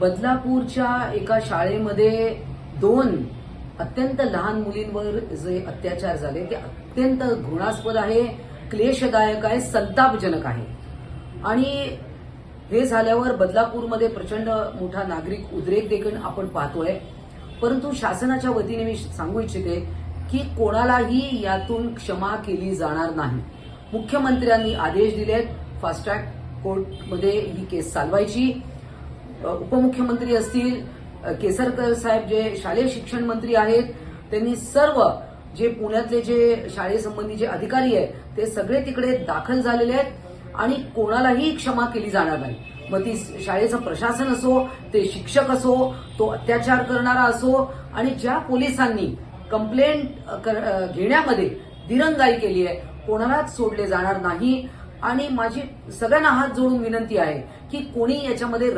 बदलापूरच्या एका शाळेमध्ये 2 अत्यंत लहान मुलींवर जे अत्याचार झाले ते अत्यंत घृणास्पद आहे, क्लेशदायक आहे, संतापजनक आहे. आणि हे झाल्यावर बदलापूरमध्ये प्रचंड मोठा नागरिक उद्रेक देखील आपण पाहतोय. परंतु शासनाच्या वतीने मी सांगू इच्छिते की कोणालाही यातून क्षमा केली जाणार नाही. मुख्यमंत्र्यांनी आदेश दिलेत फास्ट ट्रॅक कोर्टमध्ये ही केस चालवायची. उपमुख्यमंत्री असतील, केसरकर साहेब जे शालेय शिक्षण मंत्री आहेत, त्यांनी सर्व जे पुण्यातले जे शाळेसंबंधी जे अधिकारी आहेत ते सगळे तिकडे दाखल झालेले आहेत आणि कोणालाही क्षमा केली जाणार नाही. मग ती शाळेचं प्रशासन असो, ते शिक्षक असो, तो अत्याचार करणारा असो, आणि ज्या पोलिसांनी कंप्लेंट घेण्यामध्ये दिरंगाई केली आहे कोणालाच सोडले जाणार नाही. आणि माझी सगळ्यांना हात जोडून विनंती आहे की कोणी याच्यामध्ये